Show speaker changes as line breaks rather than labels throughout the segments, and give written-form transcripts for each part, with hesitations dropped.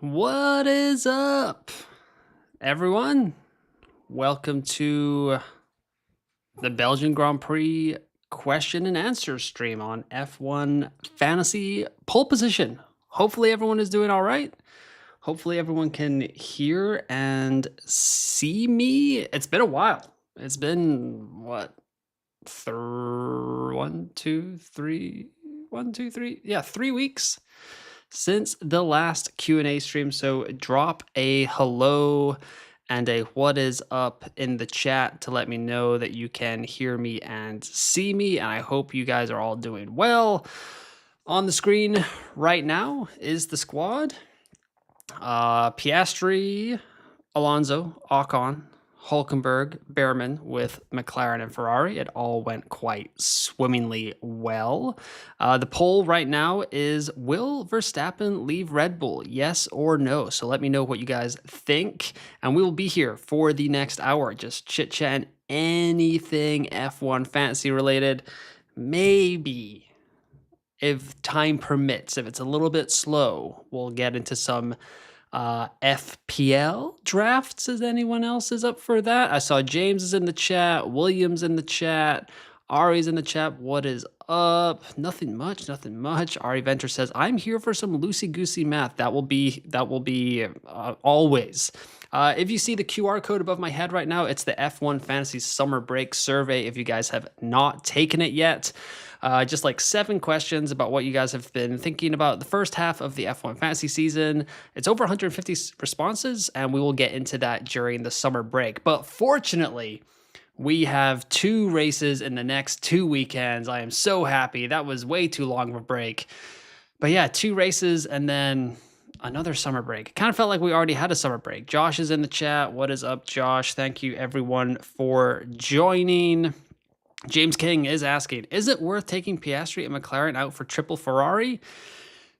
What is up, everyone? Welcome to the Belgian Grand Prix question and answer stream on F1 Fantasy Pole Position. Hopefully, everyone is doing all right. Hopefully, everyone can hear and see me. It's been a while. It's been what? 3 weeks since the last Q&A stream. So drop a hello and a what is up in the chat to let me know that you can hear me and see me. And I hope you guys are all doing well. On the screen right now is the squad. Piastri, Alonso, Ocon, Hulkenberg, Behrman with McLaren and Ferrari. It all went quite swimmingly well. The poll right now is, will Verstappen leave Red Bull? Yes or no? So let me know what you guys think. And we will be here for the next hour, just chit-chatting anything F1 fantasy related. Maybe, if time permits, if it's a little bit slow, we'll get into some FPL drafts, as anyone else is up for that. I saw James is in the chat, Williams in the chat, Ari's in the chat. What is up? Nothing much. Ari Venter says, I'm here for some loosey-goosey math. That will be always. If you see the QR code above my head right now, it's the F1 Fantasy Summer Break Survey. If you guys have not taken it yet, just like 7 questions about what you guys have been thinking about the first half of the F1 fantasy season. It's over 150 responses, and we will get into that during the summer break. But fortunately, we have 2 races in the next 2 weekends. I am so happy. That was way too long of a break. But yeah, 2 races and then another summer break. It kind of felt like we already had a summer break. Josh is in the chat. What is up, Josh? Thank you, everyone, for joining. James King is asking, is it worth taking Piastri and McLaren out for triple Ferrari?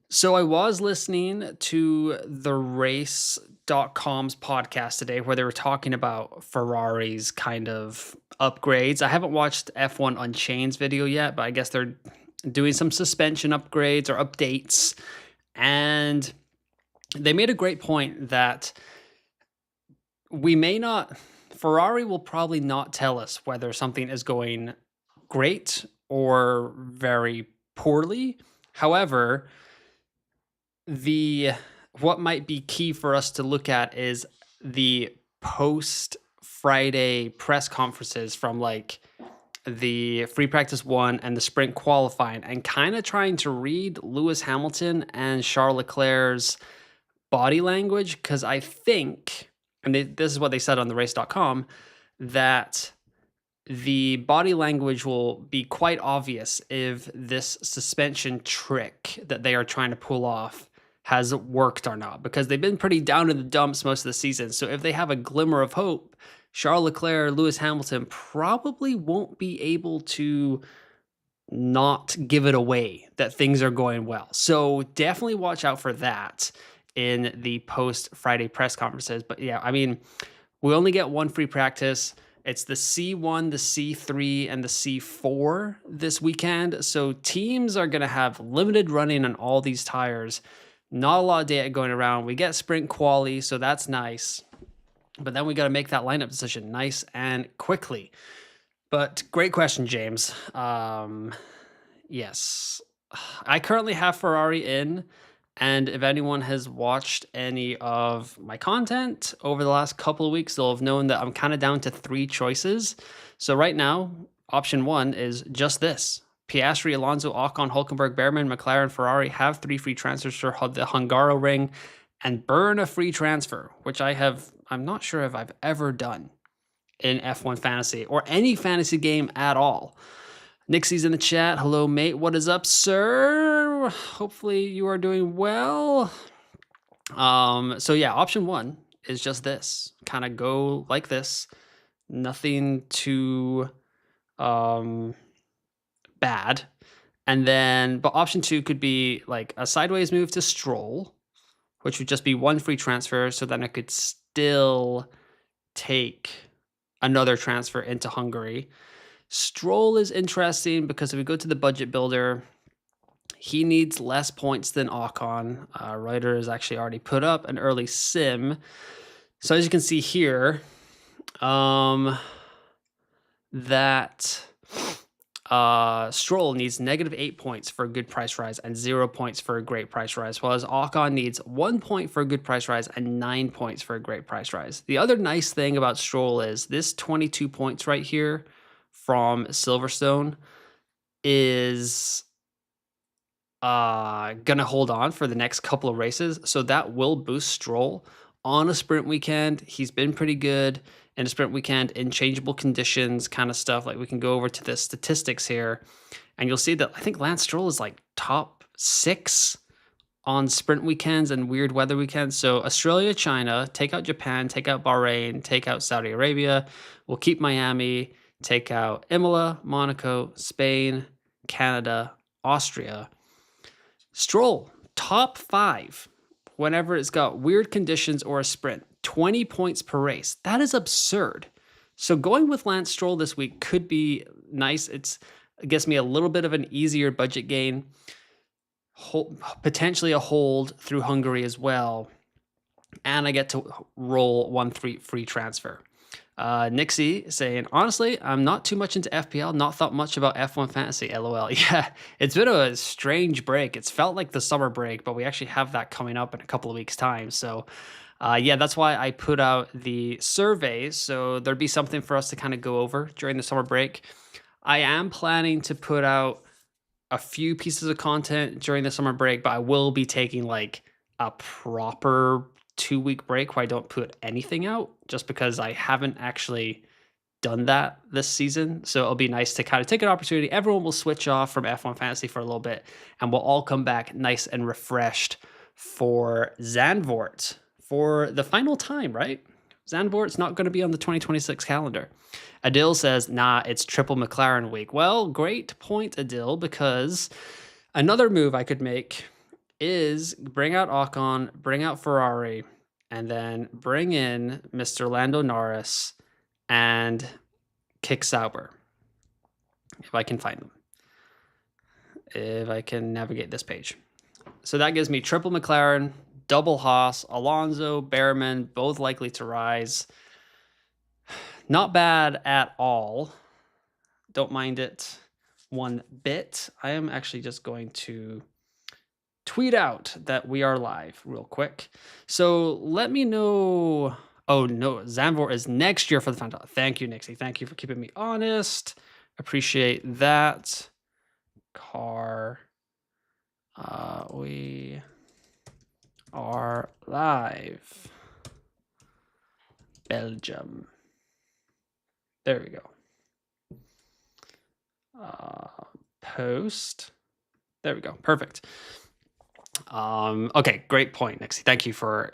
So I was listening to the race.com's podcast today where they were talking about Ferrari's kind of upgrades. I haven't watched F1 Unchained's video yet, but I guess they're doing some suspension upgrades or updates. And they made a great point that Ferrari will probably not tell us whether something is going great or very poorly. However, what might be key for us to look at is the post-Friday press conferences from like the free practice 1 and the sprint qualifying, and kind of trying to read Lewis Hamilton and Charles Leclerc's body language, because I think, and this is what they said on the race.com, that the body language will be quite obvious if this suspension trick that they are trying to pull off has worked or not, because they've been pretty down in the dumps most of the season. So if they have a glimmer of hope, Charles Leclerc, Lewis Hamilton probably won't be able to not give it away that things are going well. So definitely watch out for that in the post-Friday press conferences. But yeah, I mean, we only get 1 free practice. It's the C1, the C3, and the C4 this weekend. So teams are going to have limited running on all these tires. Not a lot of data going around. We get sprint quali, so that's nice. But then we got to make that lineup decision nice and quickly. But great question, James. Yes. I currently have Ferrari in. And if anyone has watched any of my content over the last couple of weeks, they'll have known that I'm kind of down to 3 choices. So right now, option 1 is just this. Piastri, Alonso, Ocon, Hulkenberg, Behrman, McLaren, Ferrari have 3 free transfers for the Hungaroring and burn a free transfer, which I'm not sure if I've ever done in F1 fantasy or any fantasy game at all. Nixie's in the chat. Hello, mate. What is up, sir? Hopefully you are doing well. So yeah, option 1 is just this. Kind of go like this. Nothing too bad. And then, but option 2 could be like a sideways move to Stroll, which would just be 1 free transfer. So then I could still take another transfer into Hungary. Stroll is interesting because if we go to the budget builder, He needs less points than Ocon. Ryder has actually already put up an early sim. So as you can see here, that Stroll needs -8 points for a good price rise and 0 points for a great price rise, whereas Ocon needs 1 point for a good price rise and 9 points for a great price rise. The other nice thing about Stroll is this 22 points right here from Silverstone is gonna hold on for the next couple of races, so that will boost Stroll on a sprint weekend. He's been pretty good in a sprint weekend in changeable conditions kind of stuff. Like, we can go over to the statistics here, and you'll see that I think Lance Stroll is like top 6 on sprint weekends and weird weather weekends. So Australia, China, take out Japan, take out Bahrain, take out Saudi Arabia. We'll keep Miami, take out Imola, Monaco, Spain, Canada, Austria. Stroll, top 5 whenever it's got weird conditions or a sprint. 20 points per race. That is absurd. So going with Lance Stroll this week could be nice. It gives me a little bit of an easier budget gain. Potentially a hold through Hungary as well. And I get to roll 1 free transfer. Nixie saying, honestly, I'm not too much into FPL, not thought much about F1 Fantasy, LOL. Yeah, it's been a strange break. It's felt like the summer break, but we actually have that coming up in a couple of weeks' time. So yeah, that's why I put out the survey. So there'd be something for us to kind of go over during the summer break. I am planning to put out a few pieces of content during the summer break, but I will be taking like a proper 2-week break where I don't put anything out, just because I haven't actually done that this season. So it'll be nice to kind of take an opportunity. Everyone will switch off from F1 Fantasy for a little bit, and we'll all come back nice and refreshed for Zandvoort for the final time, right? Zandvoort's not going to be on the 2026 calendar. Adil says, nah, it's triple McLaren week. Well, great point, Adil, because another move I could make is bring out Ocon, bring out Ferrari, and then bring in Mr. Lando Norris and kick Sauber. If I can find them. If I can navigate this page. So that gives me triple McLaren, double Haas, Alonso, Behrman, both likely to rise. Not bad at all. Don't mind it one bit. I am actually just going to tweet out that we are live real quick. So let me know. Oh no, Zandvoort is next year for the final. Thank you, Nixie. Thank you for keeping me honest. Appreciate that. Car. We are live. Belgium. There we go. Post. There we go. Perfect. Okay, great point, Nixie. Thank you for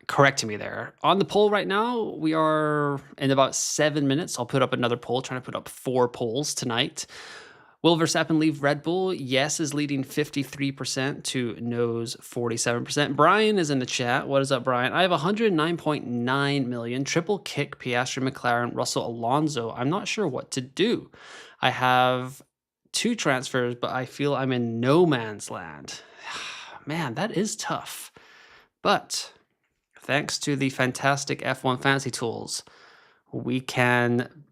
correcting me there. On the poll right now, we are in about 7 minutes. I'll put up another poll, trying to put up 4 polls tonight. Will Verstappen leave Red Bull? Yes is leading 53% to no's 47%. Brian is in the chat. What is up, Brian? I have 109.9 million. Triple kick Piastri, McLaren, Russell, Alonso. I'm not sure what to do. I have 2 transfers, but I feel I'm in no man's land. Man, that is tough. But thanks to the fantastic F1 Fantasy tools, we can...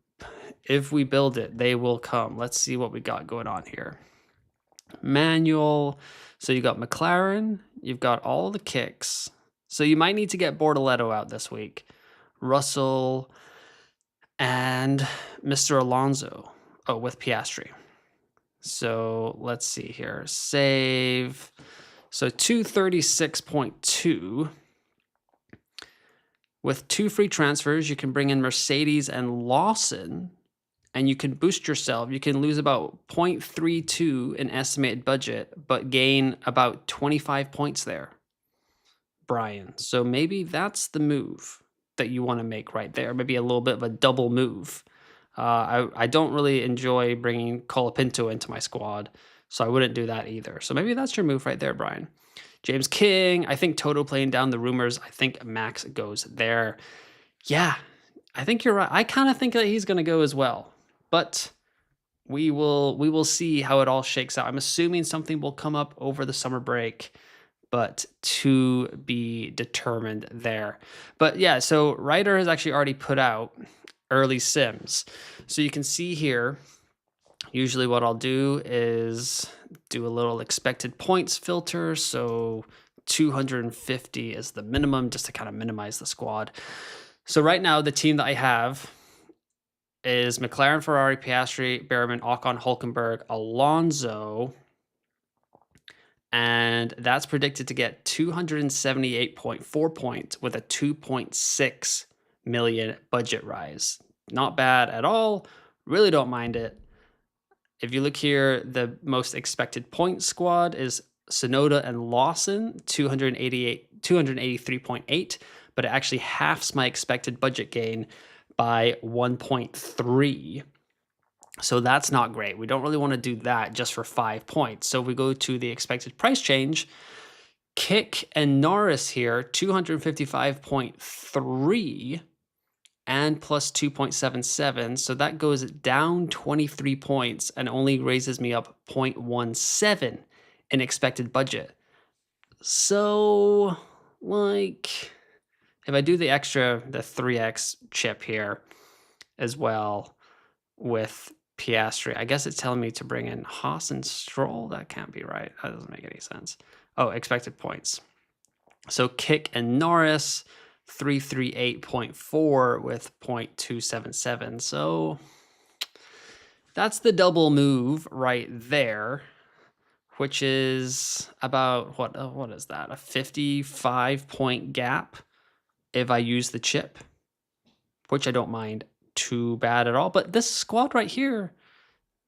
If we build it, they will come. Let's see what we got going on here. Manual. So you got McLaren. You've got all the kicks. So you might need to get Bortoletto out this week. Russell and Mr. Alonso. Oh, with Piastri. So let's see here. Save. So 236.2. With 2 free transfers, you can bring in Mercedes and Lawson. And you can boost yourself. You can lose about 0.32 in estimated budget, but gain about 25 points there, Brian. So maybe that's the move that you want to make right there. Maybe a little bit of a double move. I don't really enjoy bringing Colapinto into my squad, so I wouldn't do that either. So maybe that's your move right there, Brian. James King, I think Toto playing down the rumors. I think Max goes there. Yeah, I think you're right. I kind of think that he's going to go as well. But we will see how it all shakes out. I'm assuming something will come up over the summer break, but to be determined there. But yeah, so Ryder has actually already put out early sims. So you can see here, usually what I'll do is do a little expected points filter. So 250 is the minimum, just to kind of minimize the squad. So right now, the team that I have is McLaren, Ferrari, Piastri, Behrman, Ocon, Hulkenberg, Alonso, and that's predicted to get 278.4 points with a 2.6 million budget rise. Not bad at all. Really don't mind it. If you look here, the most expected point squad is Sonoda and Lawson, 283.8, but it actually halves my expected budget gain by 1.3. So that's not great. We don't really want to do that just for 5 points. So we go to the expected price change. Kick and Norris here, 255.3 and plus 2.77. So that goes down 23 points and only raises me up 0.17 in expected budget. So, like, if I do the 3x chip here as well with Piastri, I guess it's telling me to bring in Haas and Stroll. That can't be right. That doesn't make any sense. Oh, expected points. So Kick and Norris, 338.4 with 0.277. So that's the double move right there, which is about, what is that? A 55-point gap if I use the chip, which I don't mind too bad at all. But this squad right here,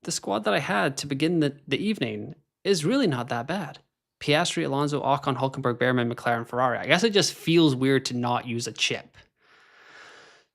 the squad that I had to begin the evening, is really not that bad. Piastri, Alonso, Ocon, Hulkenberg, Behrman, McLaren, Ferrari. I guess it just feels weird to not use a chip.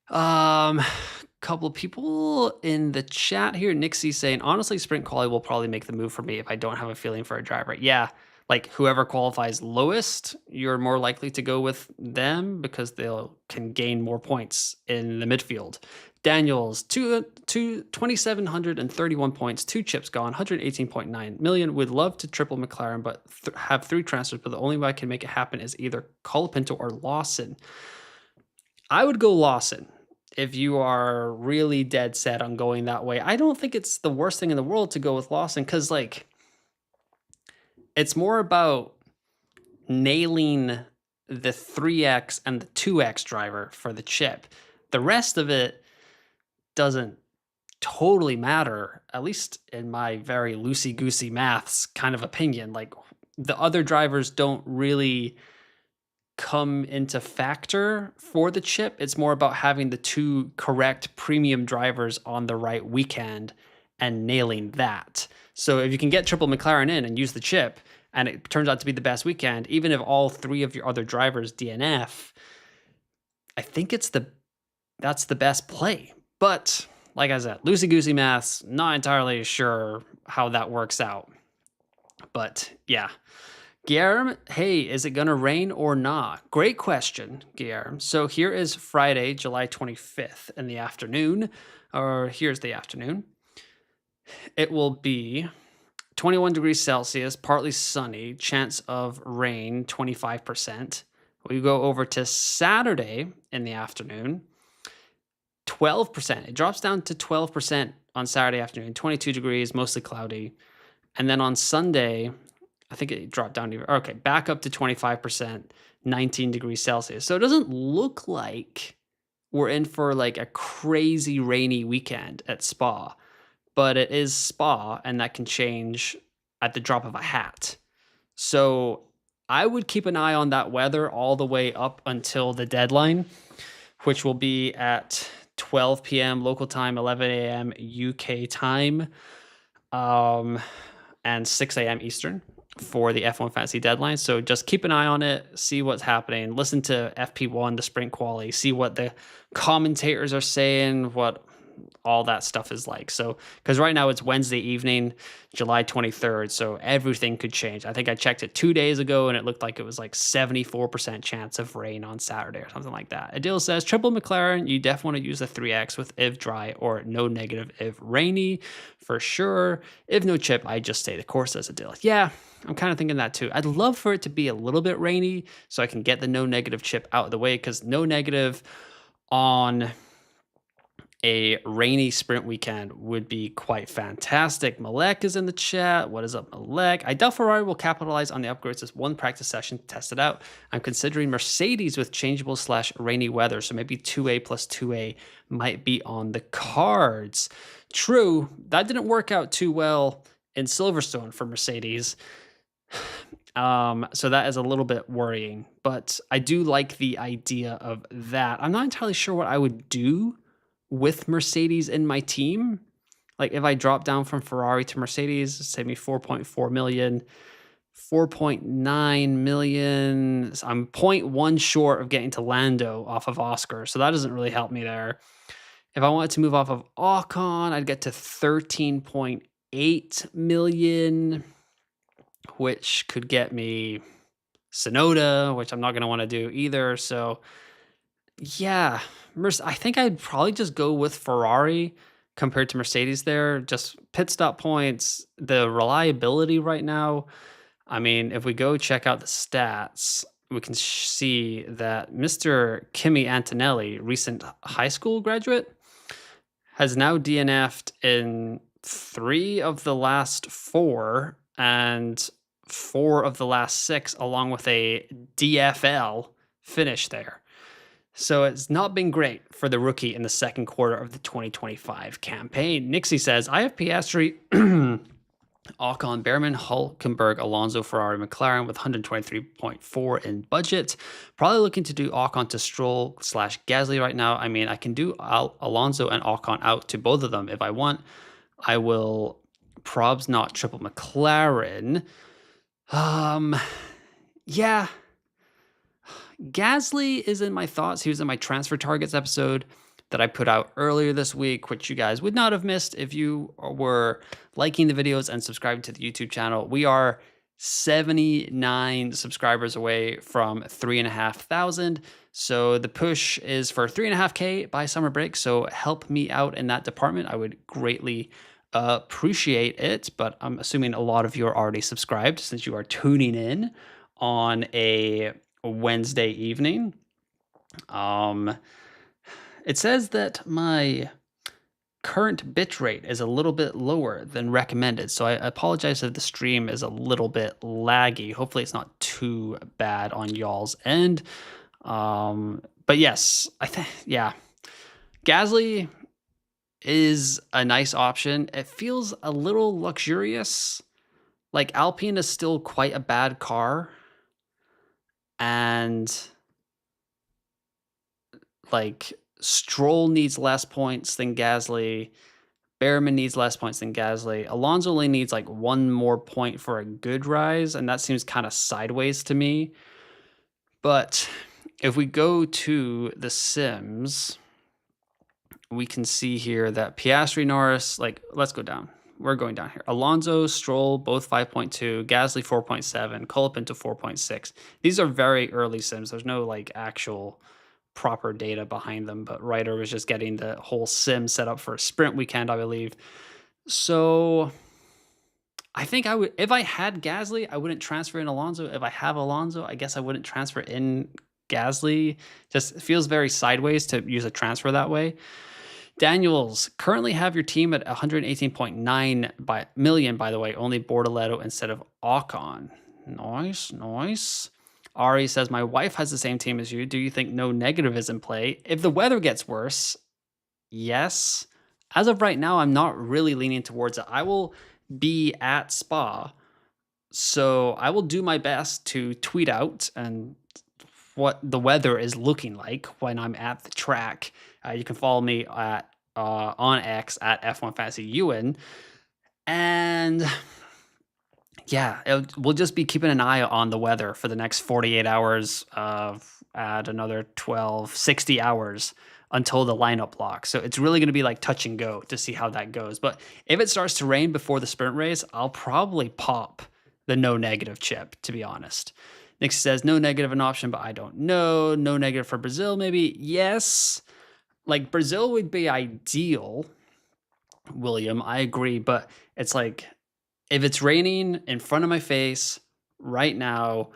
Couple of people in the chat here. Nixie saying, honestly, sprint quality will probably make the move for me if I don't have a feeling for a driver. Yeah, like whoever qualifies lowest, you're more likely to go with them because they can gain more points in the midfield. Daniels, 2,731 points, 2 chips gone, 118.9 million. Would love to triple McLaren, but have 3 transfers, but the only way I can make it happen is either Colapinto or Lawson. I would go Lawson if you are really dead set on going that way. I don't think it's the worst thing in the world to go with Lawson because, like, it's more about nailing the 3X and the 2X driver for the chip. The rest of it doesn't totally matter, at least in my very loosey-goosey maths kind of opinion. Like, the other drivers don't really come into factor for the chip. It's more about having the 2 correct premium drivers on the right weekend and nailing that. So if you can get triple McLaren in and use the chip, and it turns out to be the best weekend, even if all 3 of your other drivers DNF, I think that's the best play. But like I said, loosey-goosey maths, not entirely sure how that works out. But yeah. Guillermo, hey, is it going to rain or not? Great question, Guillermo. So here is Friday, July 25th in the afternoon, or here's the afternoon. It will be 21 degrees Celsius, partly sunny, chance of rain, 25%. We go over to Saturday in the afternoon, 12%. It drops down to 12% on Saturday afternoon, 22 degrees, mostly cloudy. And then on Sunday, I think it dropped down to, okay, back up to 25%, 19 degrees Celsius. So it doesn't look like we're in for like a crazy rainy weekend at Spa, but it is Spa and that can change at the drop of a hat. So I would keep an eye on that weather all the way up until the deadline, which will be at 12 p.m. local time, 11 a.m. UK time, and 6 a.m. Eastern for the F1 Fantasy deadline. So just keep an eye on it, see what's happening, listen to FP1, the sprint quality, see what the commentators are saying, what all that stuff is like. So, because right now it's Wednesday evening, July 23rd, so everything could change. I think I checked it 2 days ago and it looked like it was like 74% chance of rain on Saturday or something like that. Adil says, triple McLaren, you definitely want to use the 3X with if dry or no negative if rainy, for sure. If no chip, I just stay the course, says Adil. Yeah, I'm kind of thinking that too. I'd love for it to be a little bit rainy so I can get the no negative chip out of the way, because no negative on a rainy sprint weekend would be quite fantastic. Malek is in the chat. What is up, Malek? I doubt Ferrari will capitalize on the upgrades as one practice session to test it out. I'm considering Mercedes with changeable / rainy weather, so maybe 2A plus 2A might be on the cards. True, that didn't work out too well in Silverstone for Mercedes. So that is a little bit worrying, but I do like the idea of that. I'm not entirely sure what I would do with Mercedes in my team. Like if I drop down from Ferrari to Mercedes, save me 4.4 million, 4.9 million. I'm 0.1 short of getting to Lando off of Oscar, so that doesn't really help me there. If I wanted to move off of Ocon, I'd get to 13.8 million, which could get me Sonoda, which I'm not going to want to do either. So yeah, I think I'd probably just go with Ferrari compared to Mercedes there. Just pit stop points, the reliability right now. I mean, if we go check out the stats, we can see that Mr. Kimi Antonelli, recent high school graduate, has now DNF'd in 3 of the last 4 and 4 of the last 6, along with a DFL finish there. So it's not been great for the rookie in the second quarter of the 2025 campaign. Nixie says, I have Piastri, Ocon, Behrman, Hulkenberg, Alonso, Ferrari, McLaren with 123.4 in budget. Probably looking to do Ocon to Stroll / Gasly right now. I mean, I can do Alonso and Ocon out to both of them if I want. I will probs not triple McLaren. Yeah. Gasly is in my thoughts. He was in my transfer targets episode that I put out earlier this week, which you guys would not have missed if you were liking the videos and subscribing to the YouTube channel. We are 79 subscribers away from 3,500. So the push is for 3.5K by summer break. So help me out in that department. I would greatly appreciate it. But I'm assuming a lot of you are already subscribed since you are tuning in on a Wednesday evening. It says that my current bitrate is a little bit lower than recommended, so I apologize if the stream is a little bit laggy. Hopefully it's not too bad on y'all's end. But yes, yeah, Gasly is a nice option. It feels a little luxurious. Like Alpine is still quite a bad car, and like Stroll needs less points than Gasly. Behrman needs less points than Gasly. Alonso only needs like 1 more point for a good rise, and that seems kind of sideways to me. But if we go to the sims, we can see here that Piastri, Norris, like, let's go down. We're going down here. Alonso, Stroll, both 5.2, Gasly 4.7, Cullipan to 4.6. These are very early sims. There's no like actual proper data behind them, but Ryder was just getting the whole sim set up for a sprint weekend, I believe. So I think I would, if I had Gasly, I wouldn't transfer in Alonso. If I have Alonso, I guess I wouldn't transfer in Gasly. Just feels very sideways to use a transfer that way. Daniels, currently have your team at 118.9 million, by the way, only Bortoletto instead of Ocon. Nice. Ari says, my wife has the same team as you. Do you think no negative is in play? If the weather gets worse, yes. As of right now, I'm not really leaning towards it. I will be at Spa, so I will do my best to tweet out and what the weather is looking like when I'm at the track. You can follow me at on X at F1FantasyEwan. And yeah, we'll just be keeping an eye on the weather for the next 48 hours, add another 60 hours until the lineup locks. So it's really going to be like touch and go to see how that goes. But if it starts to rain before the sprint race, I'll probably pop the no negative chip, to be honest. Nick says no negative an option, but I don't know. No negative for Brazil, maybe. Yes. Like Brazil would be ideal, William. I agree. But it's like if it's raining in front of my face right now,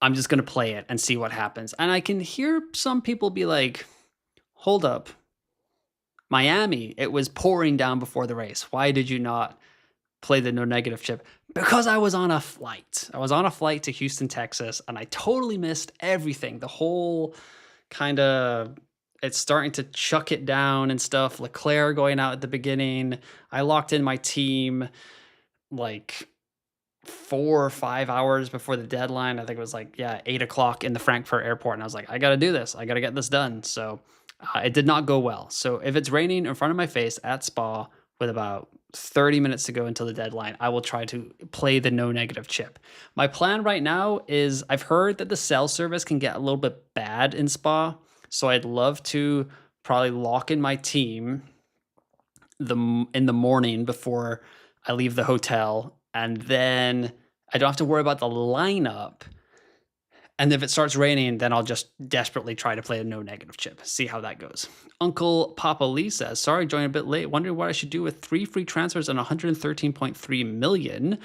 I'm just going to play it and see what happens. And I can hear some people be like, hold up. Miami, it was pouring down before the race. Why did you not play the no negative chip? Because I was on a flight. I was on a flight to Houston, Texas, and I totally missed everything. The whole kind of, it's starting to chuck it down and stuff. Leclerc going out at the beginning. I locked in my team like 4 or 5 hours before the deadline. I think it was like, 8 o'clock in the Frankfurt airport. And I was like, I got to do this. I got to get this done. So it did not go well. So if it's raining in front of my face at Spa with about 30 minutes to go until the deadline, I will try to play the no negative chip. My plan right now is I've heard that the cell service can get a little bit bad in Spa. So I'd love to probably lock in my team in the morning before I leave the hotel. And then I don't have to worry about the lineup. And if it starts raining, then I'll just desperately try to play a no negative chip. See how that goes. Uncle Papa Lee says, sorry, joined a bit late. Wondering what I should do with 3 free transfers and 113.3 million.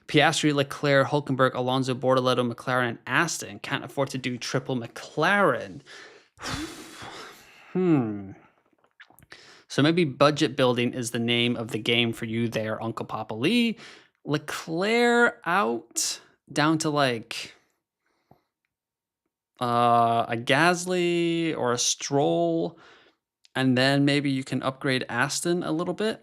Piastri, Leclerc, Hulkenberg, Alonso, Bortoleto, McLaren, and Aston. Can't afford to do triple McLaren. So maybe budget building is the name of the game for you there, Uncle Papa Lee. Leclerc out down to like a Gasly or a Stroll, and then maybe you can upgrade Aston a little bit.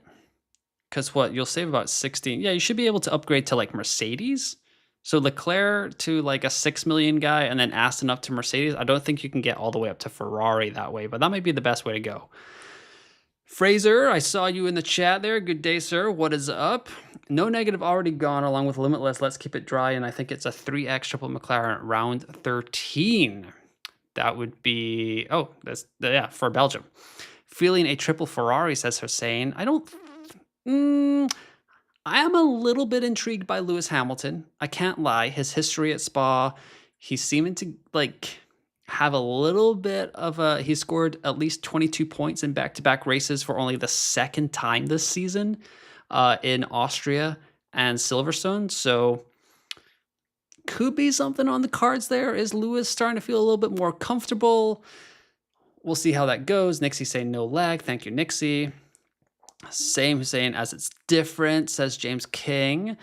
Because what, you'll save about 16. Yeah, you should be able to upgrade to like Mercedes. So Leclerc to like a 6 million guy, and then Aston up to Mercedes. I don't think you can get all the way up to Ferrari that way, but that might be the best way to go. Fraser, I saw you in the chat there. Good day, sir. What is up? No negative already gone along with Limitless. Let's keep it dry. And I think it's a 3X triple McLaren round 13. That would be, for Belgium. Feeling a triple Ferrari, says Hussein. I am a little bit intrigued by Lewis Hamilton. I can't lie. His history at Spa, he's seeming to have a little bit of he scored at least 22 points in back-to-back races for only the second time this season in Austria and Silverstone. So could be something on the cards there. Is Lewis starting to feel a little bit more comfortable? We'll see how that goes. Nixie saying no lag. Thank you, Nixie. Same Hussein as it's different, says James King.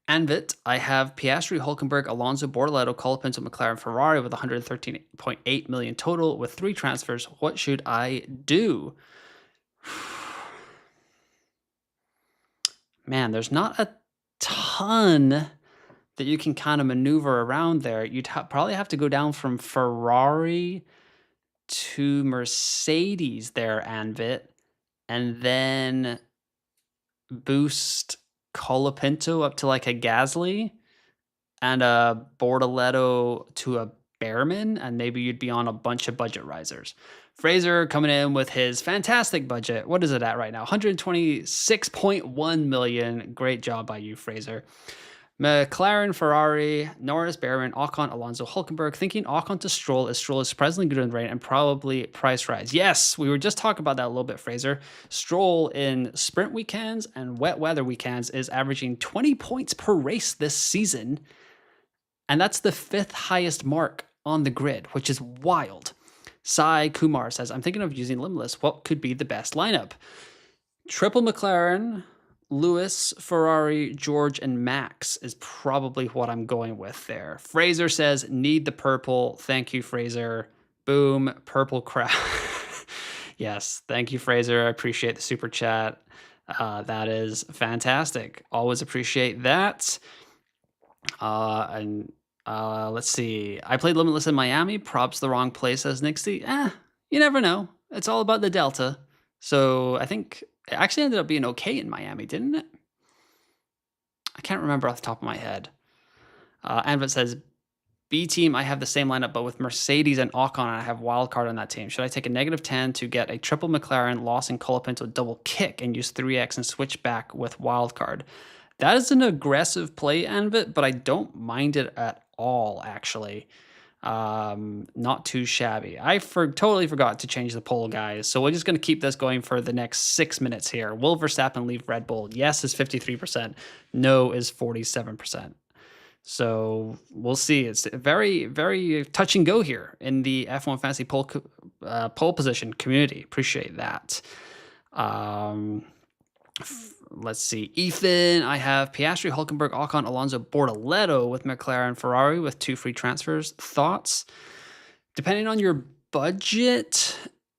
Anvit, I have Piastri, Hulkenberg, Alonso, Bortoleto, Colapinto, McLaren, Ferrari with 113.8 million total with 3 transfers. What should I do? Man, there's not a ton that you can kind of maneuver around there. You'd probably have to go down from Ferrari to Mercedes there, Anvit, and then boost Colapinto up to like a Gasly and a Bortoleto to a Behrman, and maybe you'd be on a bunch of budget risers. Fraser coming in with his fantastic budget. What is it at right now? 126.1 million. Great job by you, Fraser. McLaren, Ferrari, Norris, Behrman, Ocon, Alonso, Hulkenberg. Thinking Ocon to Stroll, as Stroll is surprisingly good in the rain and probably price rise. Yes, we were just talking about that a little bit, Fraser. Stroll in sprint weekends and wet weather weekends is averaging 20 points per race this season. And that's the 5th highest mark on the grid, which is wild. Sai Kumar says, I'm thinking of using Limitless. What could be the best lineup? Triple McLaren, Lewis, Ferrari, George, and Max is probably what I'm going with there. Fraser says, need the purple. Thank you, Fraser. Boom, purple crowd. Yes, thank you, Fraser. I appreciate the super chat. That is fantastic. Always appreciate that. Let's see. I played Limitless in Miami. Props the wrong place, as Nixie. You never know. It's all about the Delta. So I think it actually ended up being okay in Miami, didn't it? I can't remember off the top of my head. Anvit says, B team, I have the same lineup, but with Mercedes and Ocon, I have wildcard on that team. Should I take a -10 to get a triple McLaren, Lawson, Colapinto, double kick, and use 3x and switch back with wildcard? That is an aggressive play, Anvit, but I don't mind it at all, actually. Not too shabby. I totally forgot to change the poll, guys. So we're just going to keep this going for the next 6 minutes here. Will Verstappen leave Red Bull? Yes is 53%. No is 47%. So we'll see. It's very, very touch and go here in the F1 Fantasy pole position community. Appreciate that. Let's see. Ethan, I have Piastri, Hulkenberg, Ocon, Alonso, Bortoleto with McLaren, Ferrari with 2 free transfers. Thoughts? Depending on your budget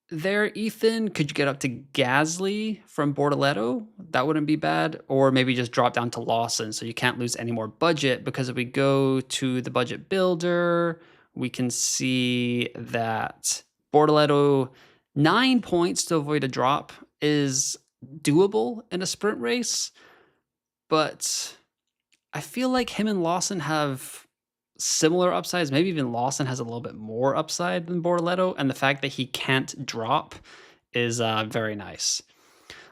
there, Ethan, could you get up to Gasly from Bortoleto? That wouldn't be bad. Or maybe just drop down to Lawson so you can't lose any more budget, because if we go to the budget builder, we can see that Bortoleto, 9 points to avoid a drop is doable in a sprint race, but I feel like him and Lawson have similar upsides. Maybe even Lawson has a little bit more upside than Bortoleto, and the fact that he can't drop is very nice.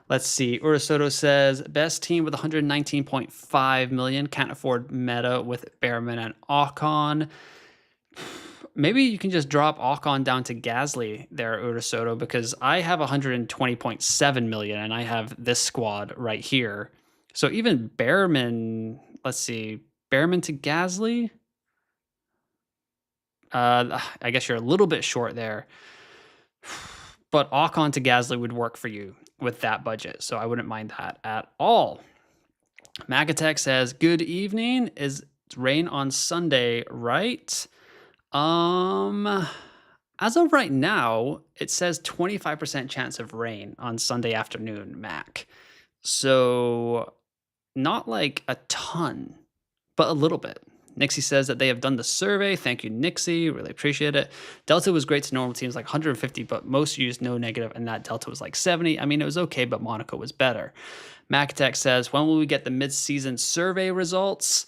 Let's see. Urasoto says, best team with 119.5 million, can't afford meta with Behrman and Ocon. Maybe you can just drop Ocon down to Gasly there, Urasoto, because I have 120.7 million and I have this squad right here. So even Behrman, let's see, Behrman to Gasly. I guess you're a little bit short there, but Ocon to Gasly would work for you with that budget. So I wouldn't mind that at all. Macatech says, good evening. Is rain on Sunday, right? As of right now, it says 25% chance of rain on Sunday afternoon, Mac. So not like a ton, but a little bit. Nixie says that they have done the survey. Thank you, Nixie. Really appreciate it. Delta was great to normal teams, like 150, but most used no negative, and that Delta was like 70. I mean, it was okay, but Monaco was better. Macatech says, when will we get the mid-season survey results?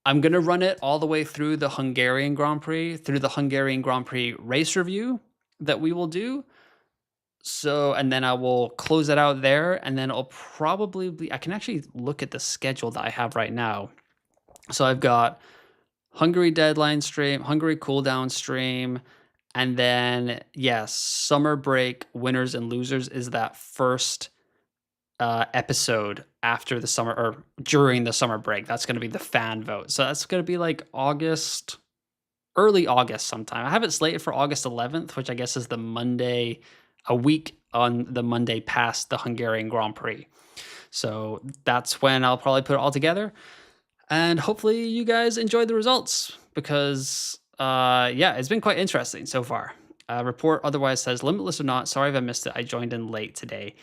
I'm going to run it all the way through the Hungarian Grand Prix, through the Hungarian Grand Prix race review that we will do. So, and then I will close it out there, and then I'll probably I can actually look at the schedule that I have right now. So I've got Hungary deadline stream, Hungary cooldown stream, and then, yes, summer break winners and losers is that first episode after the summer, or during the summer break. That's going to be the fan vote. So that's going to be like August, early August sometime. I have it slated for August 11th, which I guess is the Monday, a week on the Monday past the Hungarian Grand Prix. So that's when I'll probably put it all together. And hopefully you guys enjoyed the results, because yeah, it's been quite interesting so far. Report otherwise says, limitless or not, sorry if I missed it. I joined in late today.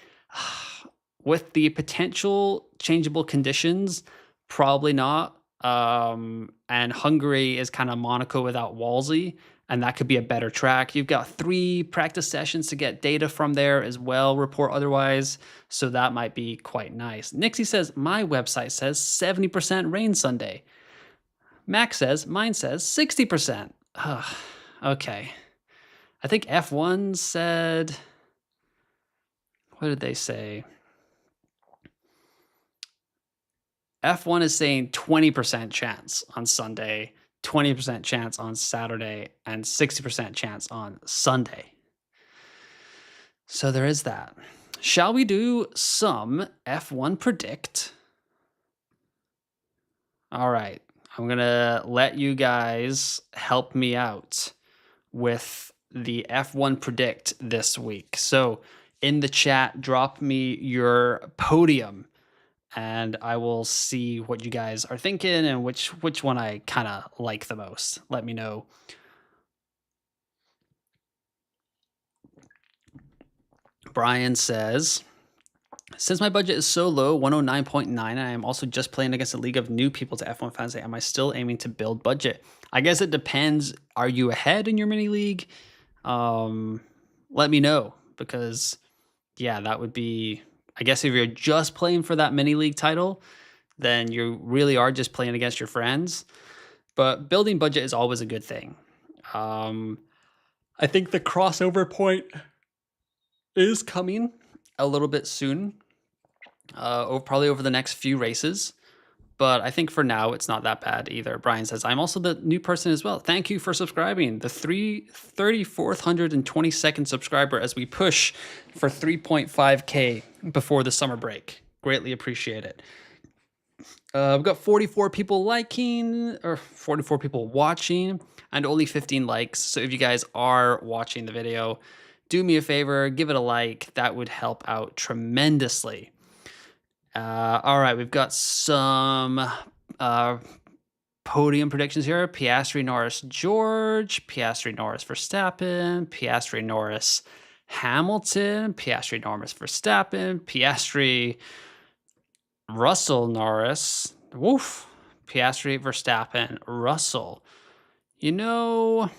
With the potential changeable conditions, probably not. And Hungary is kind of Monaco without Wolsey, and that could be a better track. You've got 3 practice sessions to get data from there as well, report otherwise, so that might be quite nice. Nixie says, my website says 70% rain Sunday. Max says, mine says 60%. Okay. I think F1 said, what did they say? F1 is saying 20% chance on Sunday, 20% chance on Saturday, and 60% chance on Sunday. So there is that. Shall we do some F1 predict? All right. I'm going to let you guys help me out with the F1 predict this week. So in the chat, drop me your podium, and I will see what you guys are thinking and which one I kind of like the most. Let me know. Brian says, since my budget is so low, 109.9, and I am also just playing against a league of new people to F1 Fantasy, am I still aiming to build budget? I guess it depends. Are you ahead in your mini league? Let me know, because yeah, that would be, I guess if you're just playing for that mini league title, then you really are just playing against your friends. but building budget is always a good thing. I think the crossover point is coming a little bit soon, probably over the next few races. But I think for now, it's not that bad either. Brian says, I'm also the new person as well. Thank you for subscribing. The 3422nd subscriber as we push for 3.5K before the summer break. Greatly appreciate it. We've got 44 people liking, or 44 people watching, and only 15 likes. So if you guys are watching the video, do me a favor, give it a like. That would help out tremendously. All right, we've got some podium predictions here. Piastri, Norris, George. Piastri, Norris, Verstappen. Piastri, Norris, Hamilton. Piastri, Norris, Verstappen. Piastri, Russell, Norris. Woof. Piastri, Verstappen, Russell. You know,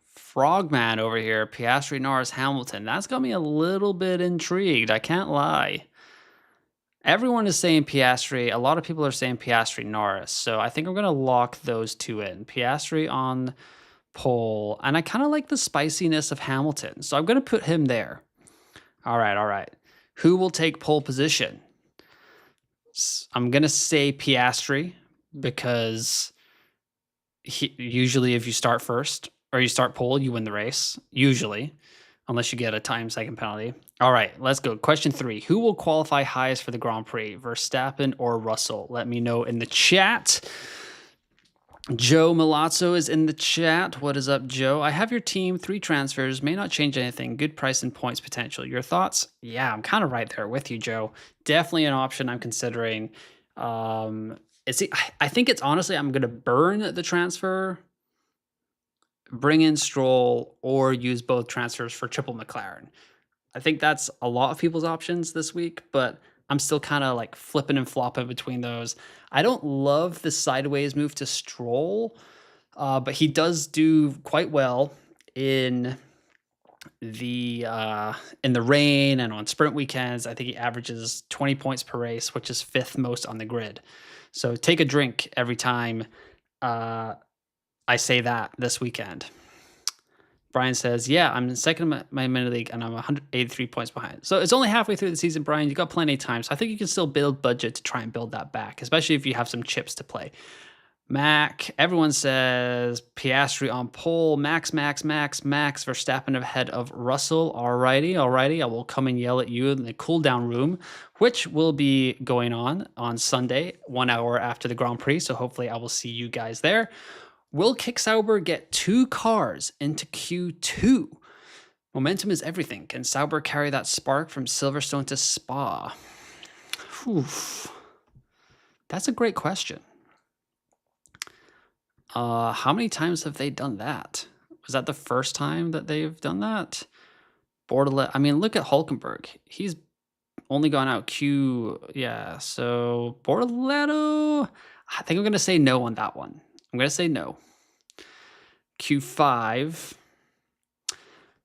Frogman over here, Piastri, Norris, Hamilton. That's got me a little bit intrigued. I can't lie. Everyone is saying Piastri. A lot of people are saying Piastri, Norris. So I think I'm going to lock those two in. Piastri on pole. And I kind of like the spiciness of Hamilton. So I'm going to put him there. All right, all right. Who will take pole position? I'm going to say Piastri because usually if you start first or you start pole, you win the race. Usually. Unless you get a time second penalty. All right, let's go. Question 3. Who will qualify highest for the Grand Prix? Verstappen or Russell? Let me know in the chat. Joe Milazzo is in the chat. What is up, Joe? I have your team. 3 transfers. May not change anything. Good price and points potential. Your thoughts? Yeah, I'm kind of right there with you, Joe. Definitely an option I'm considering. I think it's honestly, I'm going to burn the transfer, bring in Stroll, or use both transfers for triple McLaren. I think that's a lot of people's options this week, but I'm still kind of like flipping and flopping between those. I don't love the sideways move to Stroll, but he does do quite well in the rain and on sprint weekends. I think he averages 20 points per race, which is 5th most on the grid. So take a drink every time I say that this weekend. Brian says, yeah, I'm in second in my mini league and I'm 183 points behind. So it's only halfway through the season, Brian. You got plenty of time. So I think you can still build budget to try and build that back, especially if you have some chips to play. Mac, everyone says Piastri on pole. Max, Verstappen ahead of Russell. Alrighty. I will come and yell at you in the cool down room, which will be going on Sunday, 1 hour after the Grand Prix. So hopefully I will see you guys there. Will Sauber get 2 cars into Q2? Momentum is everything. Can Sauber carry that spark from Silverstone to Spa? Oof. That's a great question. How many times have they done that? Was that the first time that they've done that? Bordelais. I mean, look at Hulkenberg. He's only gone out Yeah, so Bordelais. I think I'm going to say no on that one. I'm going to say no. Q5.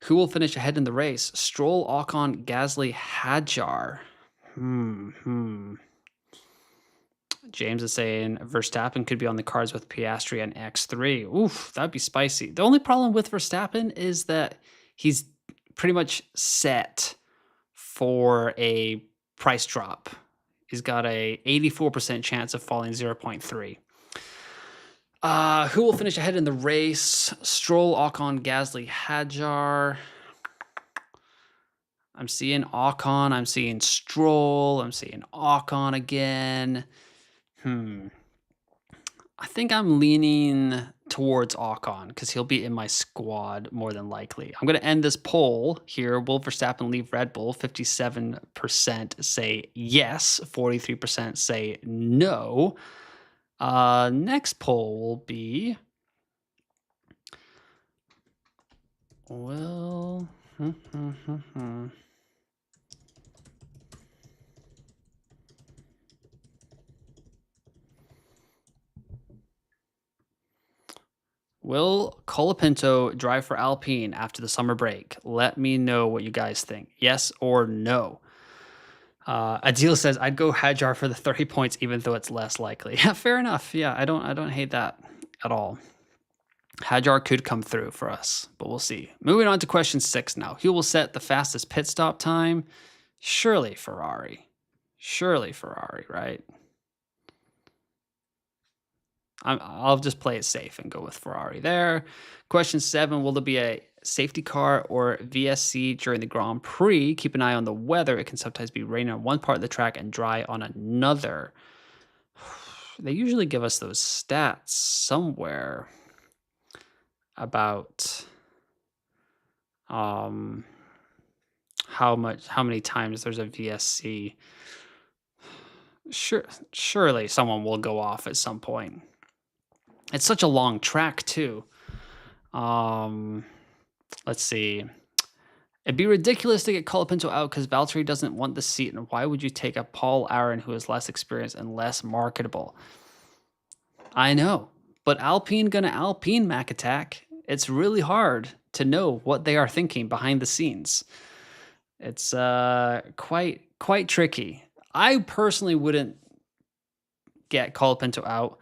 Who will finish ahead in the race? Stroll, Ocon, Gasly, Hadjar. James is saying Verstappen could be on the cards with Piastri and X3. Oof, that'd be spicy. The only problem with Verstappen is that he's pretty much set for a price drop. He's got a 84% chance of falling 0.3. Who will finish ahead in the race? Stroll, Ocon, Gasly, Hadjar. I'm seeing Ocon. I'm seeing Stroll. I'm seeing Ocon again. I think I'm leaning towards Ocon because he'll be in my squad more than likely. I'm going to end this poll here. Will Verstappen leave Red Bull? 57% say yes. 43% say no. Next poll will be, well, will Colapinto drive for Alpine after the summer break? Let me know what you guys think. Yes or no? Adil says, I'd go Hajar for the 30 points, even though it's less likely. Yeah, fair enough. Yeah, I don't hate that at all. Hajar could come through for us, but we'll see. Moving on to question 6 now. Who will set the fastest pit stop time? Surely Ferrari. Surely Ferrari, right? I'll just play it safe and go with Ferrari there. Question 7, will there be a safety car or VSC during the Grand Prix? Keep an eye on the weather. It can sometimes be raining on one part of the track and dry on another. They usually give us those stats somewhere about how many times there's a VSC. Surely someone will go off at some point. It's such a long track too. Let's see. It'd be ridiculous to get Colapinto out because Valtteri doesn't want the seat, and why would you take a Paul Aaron who is less experienced and less marketable? I know, but Alpine gonna Alpine Mac Attack. It's really hard to know what they are thinking behind the scenes. It's quite tricky. I personally wouldn't get Colapinto out.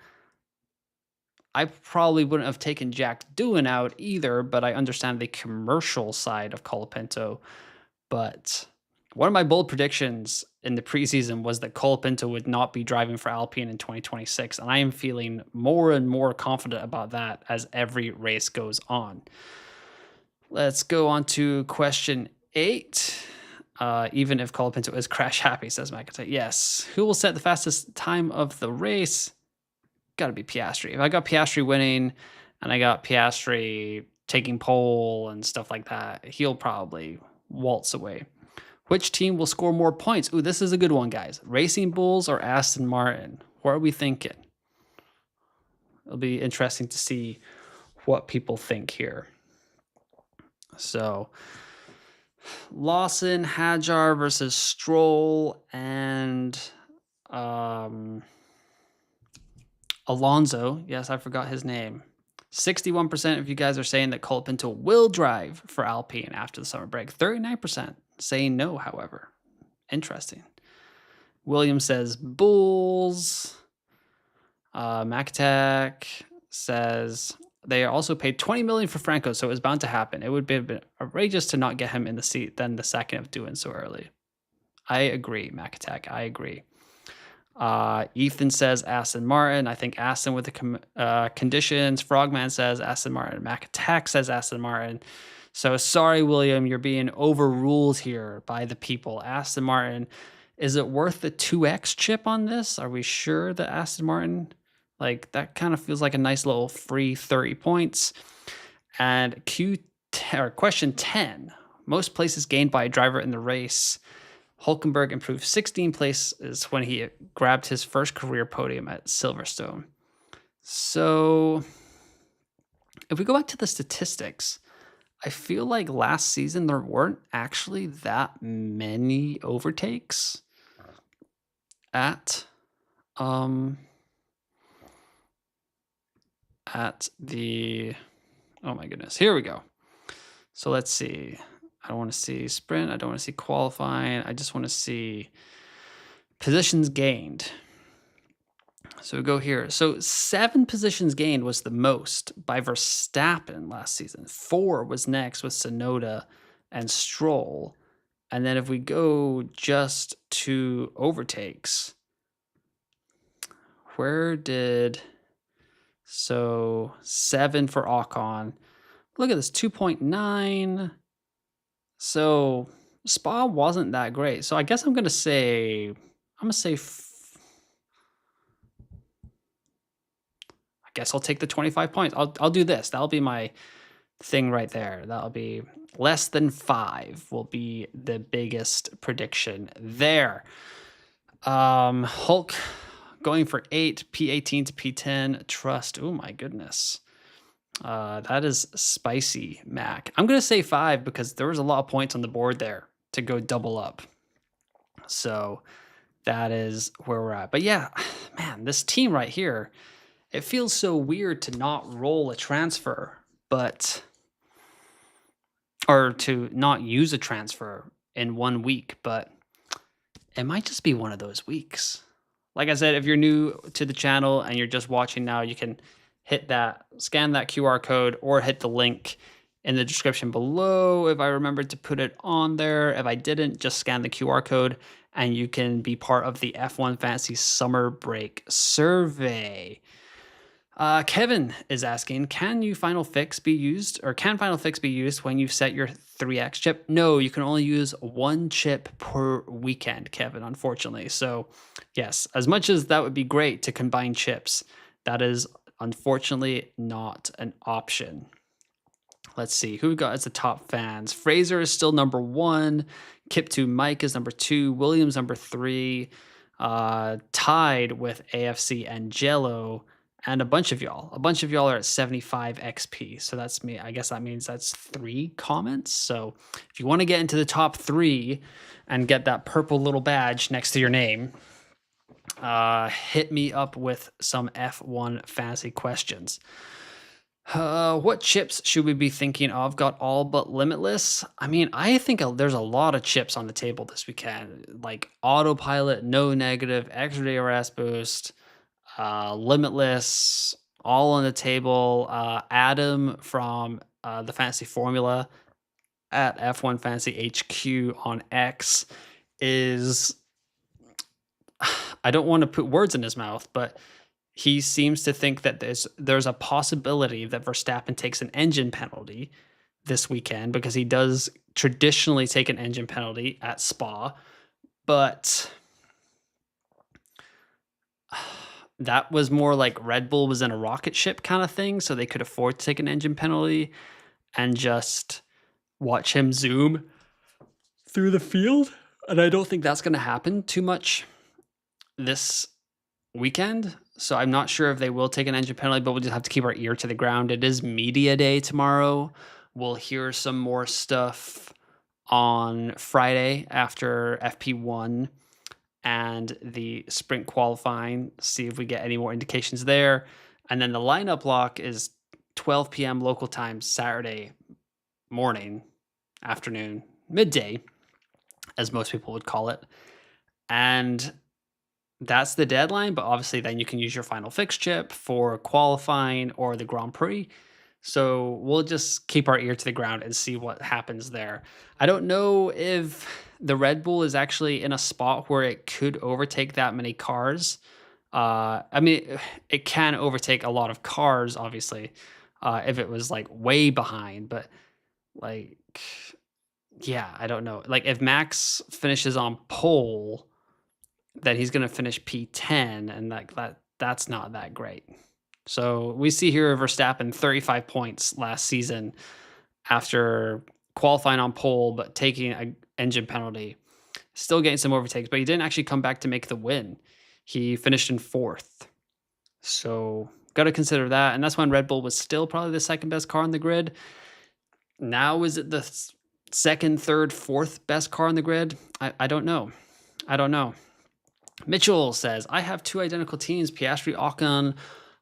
I probably wouldn't have taken Jack Doohan out either, but I understand the commercial side of Colapinto. But one of my bold predictions in the preseason was that Colapinto would not be driving for Alpine in 2026, and I am feeling more and more confident about that as every race goes on. Let's go on to question 8. Even if Colapinto is crash happy, says McIntyre. Yes. Who will set the fastest time of the race? Got to be Piastri. If I got Piastri winning and I got Piastri taking pole and stuff like that, he'll probably waltz away. Which team will score more points? Ooh, this is a good one, guys. Racing Bulls or Aston Martin? What are we thinking? It'll be interesting to see what people think here. So, Lawson, Hajar versus Stroll, and Alonso. Yes, I forgot his name. 61% of you guys are saying that Colapinto will drive for Alpine after the summer break. 39% saying no, however. Interesting. William says Bulls. MacTac says they also paid $20 million for Franco, so it was bound to happen. It would be a bit outrageous to not get him in the seat than the second of doing so early. I agree, MacAttack. I agree. Ethan says Aston Martin. I think Aston with the conditions. Frogman says Aston Martin. MacAttack says Aston Martin. So sorry, William, you're being overruled here by the people. Aston Martin. Is it worth the 2x chip on this? Are we sure that Aston Martin, like, that kind of feels like a nice little free 30 points. And question 10, most places gained by a driver in the race. Hulkenberg improved 16 places when he grabbed his first career podium at Silverstone. So if we go back to the statistics, I feel like last season there weren't actually that many overtakes at the, oh my goodness, here we go. So let's see. I don't want to see sprint. I don't want to see qualifying. I just want to see positions gained. So we go here. So 7 positions gained was the most by Verstappen last season. 4 was next with Tsunoda and Stroll. And then if we go just to overtakes, so 7 for Ocon. Look at this, 2.9. So Spa wasn't that great. So I guess I'm going to say, I guess I'll take the 25 points. I'll do this. That'll be my thing right there. That'll be less than 5 will be the biggest prediction there. Hulk going for 8, P18 to P10, trust. Oh my goodness. That is spicy, Mac. I'm going to say 5 because there was a lot of points on the board there to go double up. So that is where we're at. But yeah, man, this team right here, it feels so weird to not roll a transfer, or to not use a transfer in 1 week. But It might just be one of those weeks. Like I said, if you're new to the channel and you're just watching now, you can scan that QR code or hit the link in the description below if I remembered to put it on there. If I didn't, just scan the QR code and you can be part of the F1 Fantasy Summer Break survey. Kevin is asking, can Final Fix be used when you've set your 3X chip? No, you can only use one chip per weekend, Kevin, unfortunately. So yes, as much as that would be great to combine chips, that is unfortunately not an option. Let's see, who we got as the top fans? Fraser is still number 1. Kip2 Mike is number 2. Williams number 3. Tied with AFC and Jello. And a bunch of y'all are at 75 XP. So that's me. I guess that means that's 3 comments. So if you want to get into the top 3 and get that purple little badge next to your name, hit me up with some F1 fantasy questions. What chips should we be thinking of? Got all but Limitless. I mean, I think there's a lot of chips on the table this weekend, like Autopilot, No Negative, Extra DRS Boost, Limitless, all on the table. Adam from the Fantasy Formula at F1 Fantasy HQ on X is, I don't want to put words in his mouth, but he seems to think that there's a possibility that Verstappen takes an engine penalty this weekend, because he does traditionally take an engine penalty at Spa, but that was more like Red Bull was in a rocket ship kind of thing, so they could afford to take an engine penalty and just watch him zoom through the field. And I don't think that's going to happen too much this weekend. So I'm not sure if they will take an engine penalty, but we'll just have to keep our ear to the ground. It is media day tomorrow. We'll hear some more stuff on Friday after FP1 and the sprint qualifying, see if we get any more indications there. And then the lineup lock is 12 p.m. local time, Saturday morning, afternoon, midday, as most people would call it. And that's the deadline, but obviously then you can use your Final Fix chip for qualifying or the Grand Prix. So we'll just keep our ear to the ground and see what happens there. I don't know if the Red Bull is actually in a spot where it could overtake that many cars. I mean, it can overtake a lot of cars, obviously, if it was like way behind, but like, yeah, I don't know. Like if Max finishes on pole, then he's going to finish P10, and that's not that great. So we see here Verstappen 35 points last season after qualifying on pole, but taking an engine penalty, still getting some overtakes, but he didn't actually come back to make the win. He finished in 4th. So got to consider that. And that's when Red Bull was still probably the second best car on the grid. Now is it the second, third, 4th best car on the grid? I don't know. Mitchell says, I have 2 identical teams, Piastri, Ocon,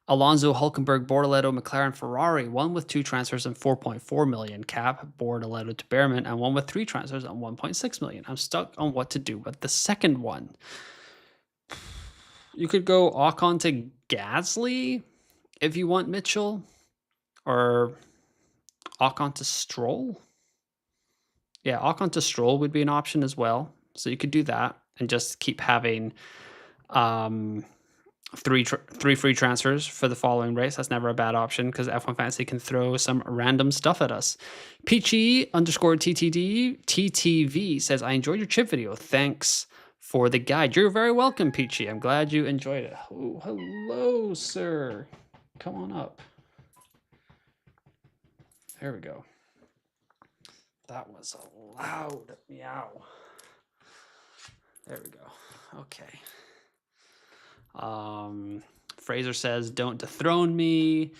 Alonso, Hulkenberg, Bortoletto, McLaren, Ferrari, one with 2 transfers and 4.4 million cap, Bortoletto to Behrman, and one with 3 transfers and 1.6 million. I'm stuck on what to do with the second one. You could go Ocon to Gasly if you want, Mitchell, or Ocon to Stroll. Yeah, Ocon to Stroll would be an option as well. So you could do that and just keep having 3 free transfers for the following race. That's never a bad option because F1 Fantasy can throw some random stuff at us. Peachy_TTV says, I enjoyed your chip video. Thanks for the guide. You're very welcome, Peachy. I'm glad you enjoyed it. Oh, hello, sir. Come on up. There we go. That was a loud meow. There we go. Okay. Fraser says, don't dethrone me.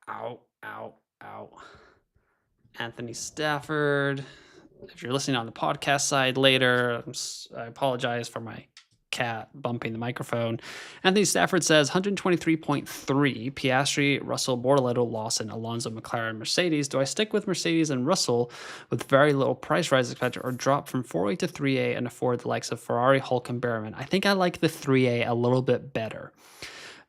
Ow, ow, ow. Anthony Stafford. If you're listening on the podcast side later, I apologize for my cat bumping the microphone. Anthony Stafford says 123.3, Piastri, Russell, Bortoleto, Lawson, Alonso, McLaren, Mercedes. Do I stick with Mercedes and Russell with very little price rise expected, or drop from 4A to 3A and afford the likes of Ferrari, Hulk, and Behrman? I think I like the 3A a little bit better.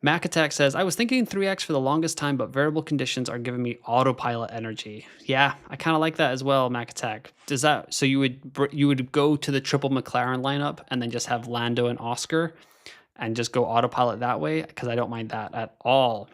Mac Attack says, I was thinking 3X for the longest time, but variable conditions are giving me autopilot energy. Yeah, I kind of like that as well, Mac Attack. Does that, so you would go to the triple McLaren lineup and then just have Lando and Oscar and just go autopilot that way? Because I don't mind that at all.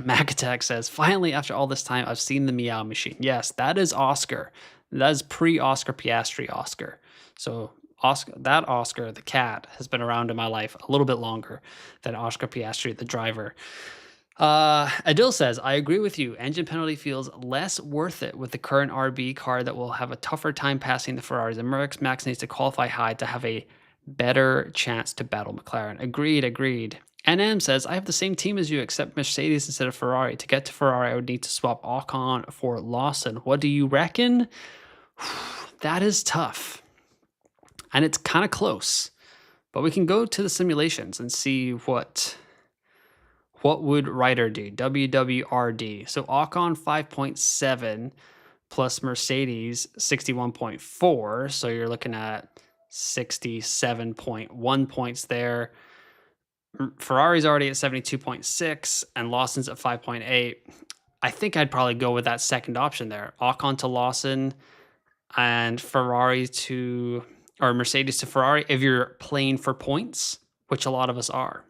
Mac Attack says, finally, after all this time, I've seen the Meow Machine. Yes, that is Oscar. That is pre-Oscar Piastri Oscar. So Oscar, the cat, has been around in my life a little bit longer than Oscar Piastri, the driver. Adil says, I agree with you. Engine penalty feels less worth it with the current RB car that will have a tougher time passing the Ferraris. And Max needs to qualify high to have a better chance to battle McLaren. Agreed. NM says, I have the same team as you except Mercedes instead of Ferrari. To get to Ferrari, I would need to swap Ocon for Lawson. What do you reckon? That is tough. And it's kind of close, but we can go to the simulations and see what would Ryder do. WWRD. So Ocon 5.7 plus Mercedes 61.4. So you're looking at 67.1 points there. Ferrari's already at 72.6 and Lawson's at 5.8. I think I'd probably go with that second option there. Ocon to Lawson and Mercedes to Ferrari if you're playing for points, which a lot of us are.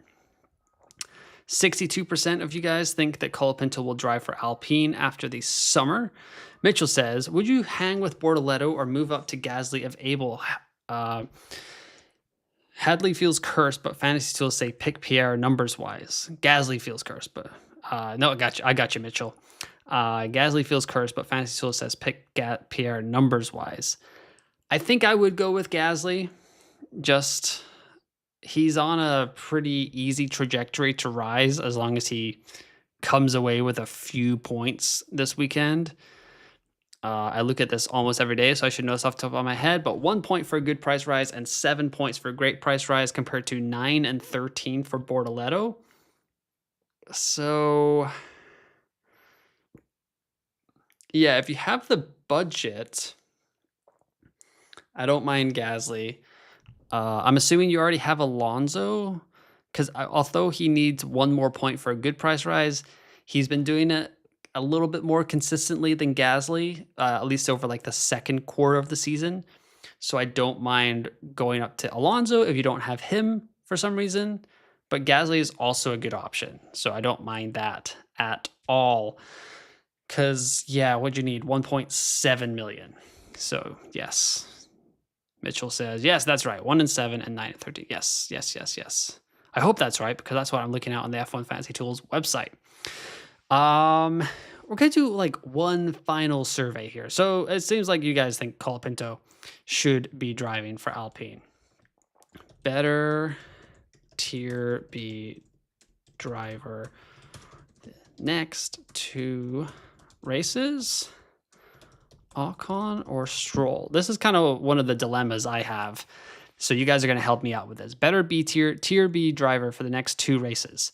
62% of you guys think that Colapinto will drive for Alpine after the summer. Mitchell says, would you hang with Bortoleto or move up to Gasly if able? Hadley feels cursed, but fantasy tools say pick Pierre numbers-wise. Gasly feels cursed, but no, I got you, Mitchell. Gasly feels cursed, but fantasy tools says pick Pierre numbers-wise. I think I would go with Gasly. Just, he's on a pretty easy trajectory to rise as long as he comes away with a few points this weekend. I look at this almost every day, so I should know this off the top of my head, but 1 point for a good price rise and 7 points for a great price rise compared to 9 and 13 for Bortoleto. So, yeah, if you have the budget, I don't mind Gasly. I'm assuming you already have Alonso, because although he needs 1 more point for a good price rise, he's been doing it a little bit more consistently than Gasly, at least over like the second quarter of the season. So I don't mind going up to Alonso if you don't have him for some reason. But Gasly is also a good option. So I don't mind that at all. Because, yeah, what'd you need? 1.7 million. So, yes. Mitchell says, yes, that's right. 1 and 7 and 9 and 13. Yes. I hope that's right because that's what I'm looking at on the F1 Fantasy Tools website. We're going to do like one final survey here. So it seems like you guys think Colapinto should be driving for Alpine. Better tier B driver next 2 races. Ocon or Stroll? This is kind of one of the dilemmas I have. So you guys are going to help me out with this. Better B tier B driver for the next 2 races.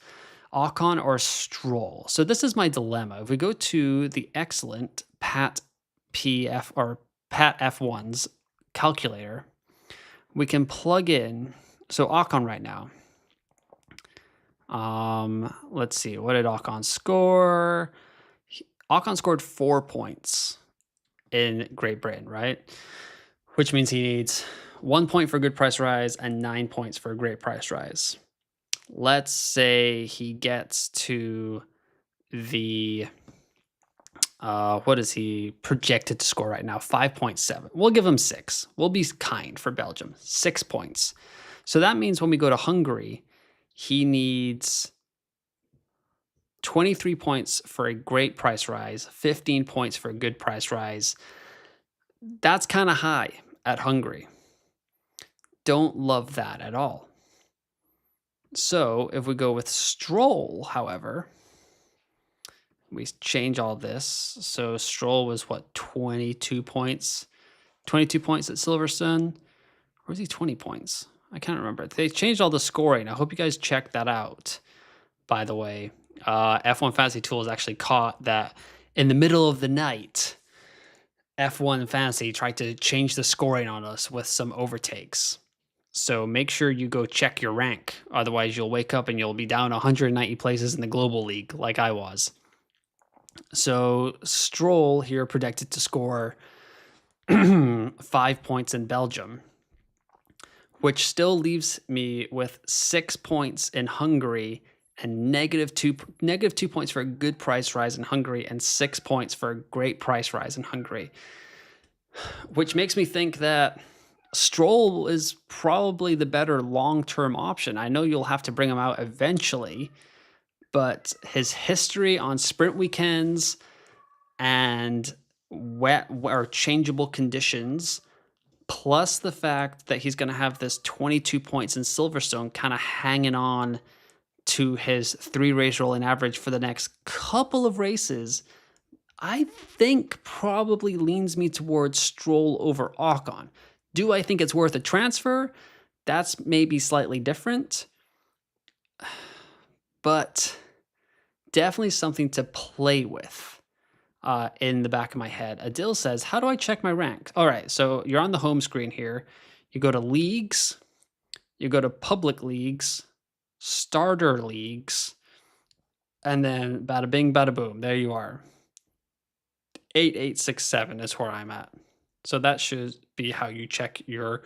Ocon or Stroll? So this is my dilemma. If we go to the excellent Pat F1's calculator, we can plug in, so Ocon right now. Let's see, what did Ocon score? Ocon scored 4 points in Great Britain, right? Which means he needs 1 point for a good price rise and 9 points for a great price rise. Let's say he gets to the, what is he projected to score right now? 5.7. We'll give him 6. We'll be kind for Belgium. 6 points. So that means when we go to Hungary, he needs 23 points for a great price rise, 15 points for a good price rise. That's kind of high at Hungary. Don't love that at all. So if we go with Stroll, however, we change all this. So Stroll was what, 22 points? 22 points at Silverstone? Or is he 20 points? I can't remember. They changed all the scoring. I hope you guys check that out, by the way. F1 Fantasy Tools actually caught that in the middle of the night. F1 Fantasy tried to change the scoring on us with some overtakes. So make sure you go check your rank. Otherwise, you'll wake up and you'll be down 190 places in the Global League, like I was. So Stroll here predicted to score 5 points in Belgium, which still leaves me with 6 points in Hungary and negative two points for a good price rise in Hungary and 6 points for a great price rise in Hungary, which makes me think that Stroll is probably the better long-term option. I know you'll have to bring him out eventually, but his history on sprint weekends and wet or changeable conditions, plus the fact that he's going to have this 22 points in Silverstone kind of hanging on to his 3-race rolling average for the next couple of races, I think probably leans me towards Stroll over Ocon. Do I think it's worth a transfer? That's maybe slightly different, but definitely something to play with in the back of my head. Adil says, how do I check my rank? All right, so you're on the home screen here. You go to leagues, you go to public leagues, starter leagues, and then bada bing, bada boom. There you are. 8867 is where I'm at. So that should be how you check your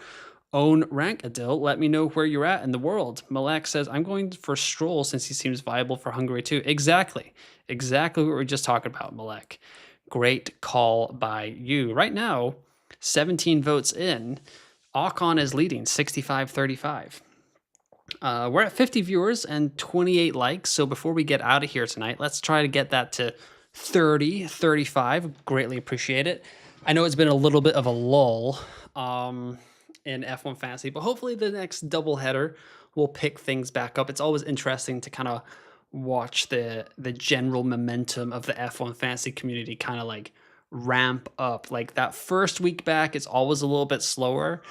own rank, Adil. Let me know where you're at in the world. Malak says, I'm going for Stroll since he seems viable for Hungary too. Exactly. Exactly what we were just talking about, Malek. Great call by you. Right now, 17 votes in. Ocon is leading 65-35. We're at 50 viewers and 28 likes. So before we get out of here tonight, let's try to get that to 30, 35. Greatly appreciate it. I know it's been a little bit of a lull in F1 Fantasy, but hopefully the next doubleheader will pick things back up. It's always interesting to kind of watch the general momentum of the F1 Fantasy community kind of like ramp up. Like that first week back, it's always a little bit slower.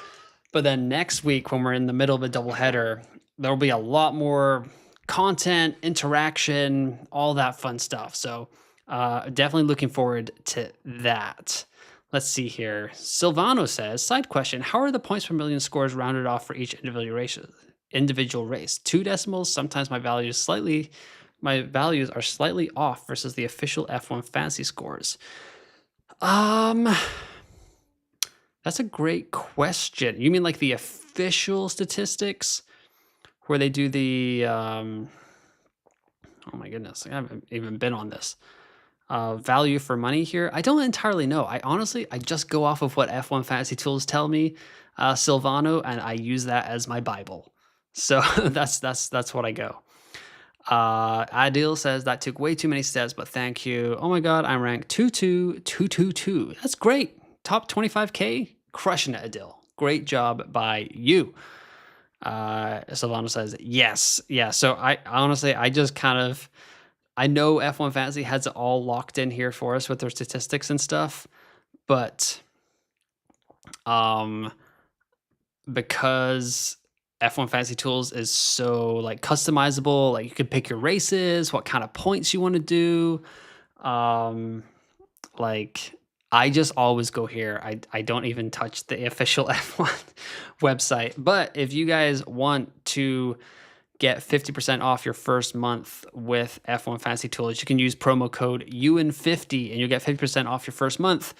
But then next week, when we're in the middle of a doubleheader, there'll be a lot more content, interaction, all that fun stuff. So definitely looking forward to that. Let's see here. Silvano says, side question, how are the points per million scores rounded off for each individual race? 2 decimals. Sometimes my values are slightly off versus the official F1 Fantasy scores. That's a great question. You mean like the official statistics where they do the, oh my goodness, I haven't even been on this. Value for money here. I don't entirely know. I just go off of what F1 Fantasy Tools tell me, Silvano, and I use that as my Bible. So that's what I go. Adil says that took way too many steps, but thank you. Oh my God, I'm ranked 22222. That's great. Top 25K, crushing it, Adil. Great job by you. Silvano says yes. Yeah. So I know F1 Fantasy has it all locked in here for us with their statistics and stuff, but because F1 Fantasy Tools is so like customizable, like you can pick your races, what kind of points you want to do. Like I just always go here. I don't even touch the official F1 website. But if you guys want to get 50% off your first month with F1 Fantasy Tools, you can use promo code UN50 and you'll get 50% off your first month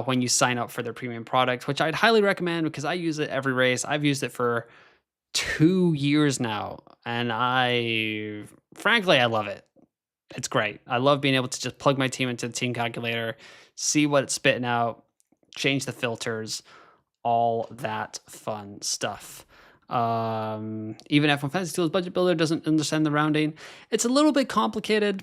when you sign up for their premium product, which I'd highly recommend because I use it every race. I've used it for 2 years now, and frankly, I love it. It's great. I love being able to just plug my team into the team calculator, see what it's spitting out, change the filters, all that fun stuff. Even F1 Fantasy Tools Budget Builder doesn't understand the rounding. It's a little bit complicated,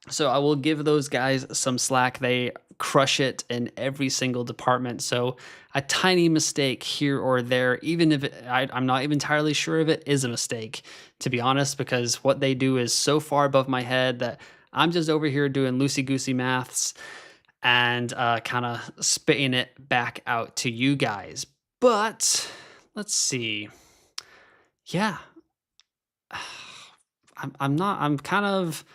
so I will give those guys some slack. They crush it in every single department. So a tiny mistake here or there, even if I'm not even entirely sure if it is a mistake, to be honest, because what they do is so far above my head that I'm just over here doing loosey-goosey maths and kind of spitting it back out to you guys. But let's see. Yeah. I'm not I'm kind of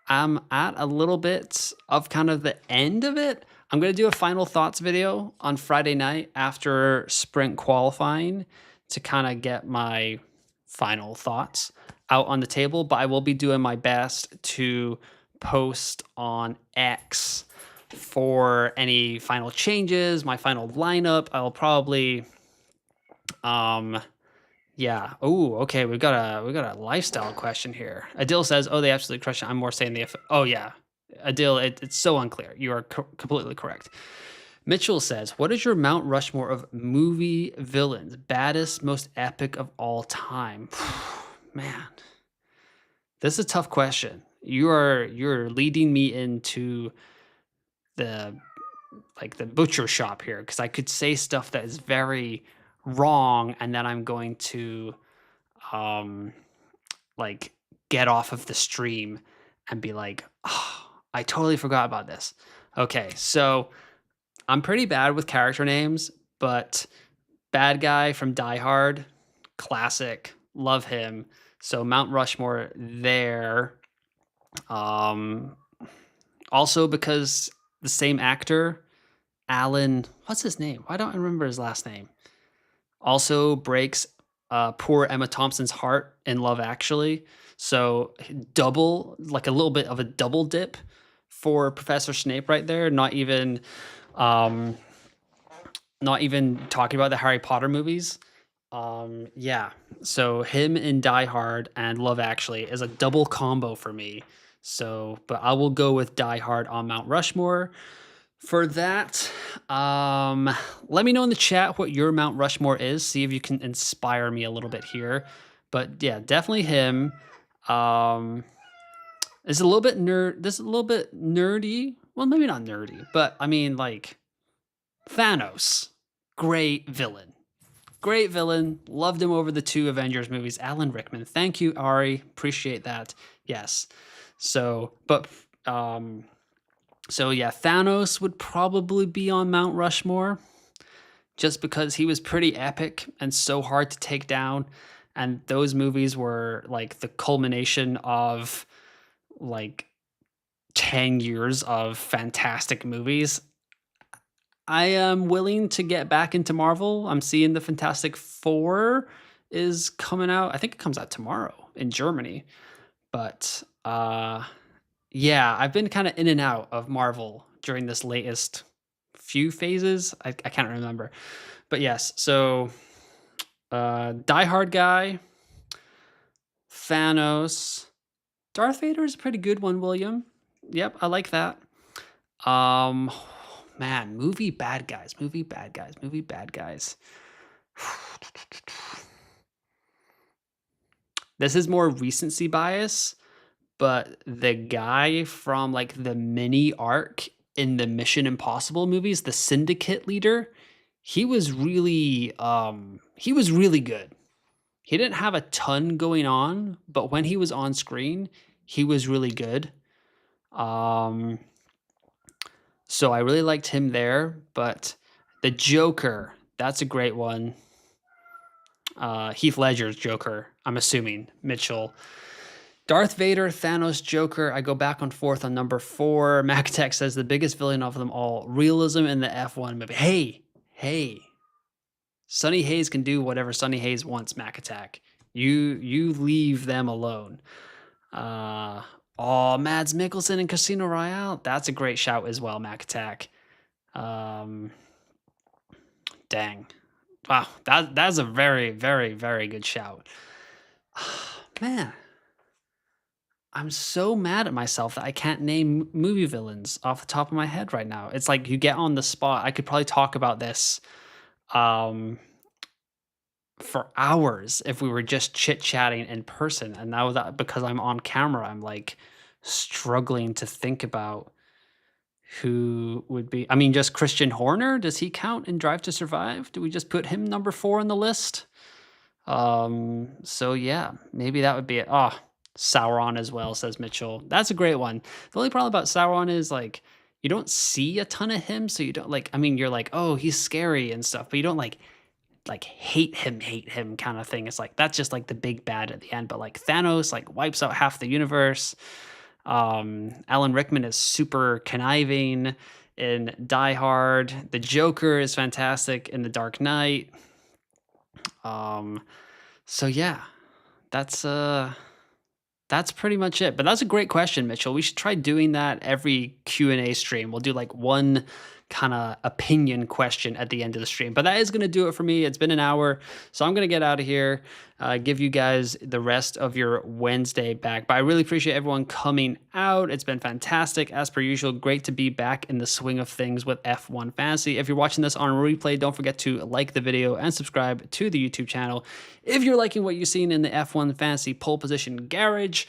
I'm at a little bit of kind of the end of it. I'm gonna do a final thoughts video on Friday night after sprint qualifying to kind of get my final thoughts out on the table, but I will be doing my best to post on X for any final changes, my final lineup. I'll probably um yeah. Oh, okay. We got a lifestyle question here. Adil says, "Oh, they absolutely crush it." I'm more saying Oh, yeah. Adil, it's so unclear. You are completely correct. Mitchell says, "What is your Mount Rushmore of movie villains? Baddest, most epic of all time." Man, this is a tough question. You're leading me into the the butcher shop here because I could say stuff that is very wrong, and then I'm going to um like get off of the stream and be like, oh, I totally forgot about this. Okay, so I'm pretty bad with character names, but bad guy from Die Hard, classic, love him. So Mount Rushmore there. Um, Also because the same actor, Alan, what's his name? Why don't I remember his last name? Also breaks poor Emma Thompson's heart in Love Actually. So double, like a little bit of a double dip for Professor Snape right there. Um, not even talking about the Harry Potter movies. Yeah. So him in Die Hard and Love Actually is a double combo for me. So, but I will go with Die Hard on Mount Rushmore. For that, let me know in the chat what your Mount Rushmore is. See if you can inspire me a little bit here. But yeah, definitely him. Um, it's a little bit nerd. This is a little bit nerdy. Well, maybe not nerdy, but I mean, like Thanos, great villain. Great villain. Loved him over the two Avengers movies. Alan Rickman. Thank you, Ari. Appreciate that. Yes. So, but so yeah, Thanos would probably be on Mount Rushmore just because he was pretty epic and so hard to take down. And those movies were like the culmination of like 10 years of fantastic movies. I am willing to get back into Marvel. I'm seeing the Fantastic Four is coming out. I think it comes out tomorrow in Germany. But yeah, I've been kind of in and out of Marvel during this latest few phases. I can't remember. But yes, so Die Hard guy, Thanos, Darth Vader is a pretty good one, William. Yep, I like that. Um Man, movie bad guys, movie bad guys, movie bad guys. This is more recency bias, but the guy from like the mini arc in the Mission Impossible movies, the syndicate leader, he was really good. He didn't have a ton going on, but when he was on screen, he was really good. Um so I really liked him there, but the Joker, that's a great one. Heath Ledger's Joker, I'm assuming, Mitchell. Darth Vader, Thanos, Joker. I go back and forth on number 4. MacTech says the biggest villain of them all, realism in the F1 movie. Hey, Sonny Hayes can do whatever Sonny Hayes wants, MacAttack. You leave them alone. Mads Mikkelsen in Casino Royale. That's a great shout as well, MacAttack. Dang. Wow, that's a very, very, very good shout. Man, I'm so mad at myself that I can't name movie villains off the top of my head right now. It's like you get on the spot. I could probably talk about this for hours if we were just chit-chatting in person. And now that because I'm on camera, I'm like struggling to think about who would be. I mean, just Christian Horner, does he count in Drive to Survive? Do we just put him number 4 on the list? So yeah, maybe that would be it. Oh, Sauron as well, says Mitchell. That's a great one. The only problem about Sauron is like you don't see a ton of him, so you don't like. I mean, you're like, oh, he's scary and stuff, but you don't like like hate him kind of thing. It's like that's just like the big bad at the end. But like Thanos like wipes out half the universe. Alan Rickman is super conniving in Die Hard. The Joker is fantastic in The Dark Knight. Um, so yeah, that's that's pretty much it. But that's a great question, Mitchell. We should try doing that every Q&A stream. We'll do like one kind of opinion question at the end of the stream. But that is going to do it for me. It's been an hour, so I'm going to get out of here, give you guys the rest of your Wednesday back. But I really appreciate everyone coming out. It's been fantastic. As per usual, great to be back in the swing of things with F1 Fantasy. If you're watching this on replay, don't forget to like the video and subscribe to the YouTube channel. If you're liking what you've seen in the F1 Fantasy Pole Position Garage,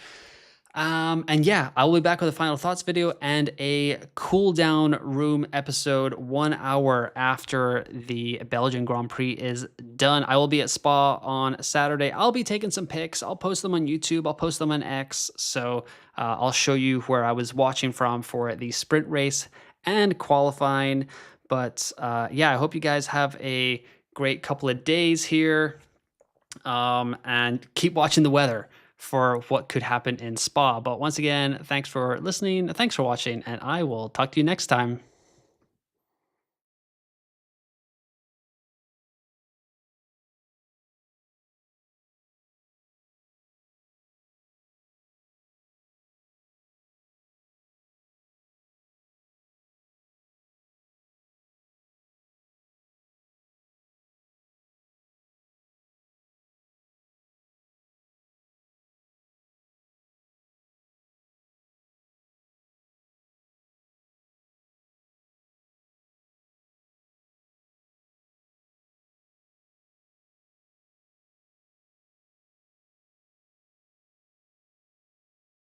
and yeah, I will be back with a final thoughts video and a cool down room episode 1 hour after the Belgian Grand Prix is done. I will be at Spa on Saturday. I'll be taking some pics. I'll post them on YouTube. I'll post them on X. So I'll show you where I was watching from for the sprint race and qualifying. But yeah, I hope you guys have a great couple of days here. And keep watching the weather for what could happen in Spa. But once again, thanks for listening, thanks for watching, and I will talk to you next time.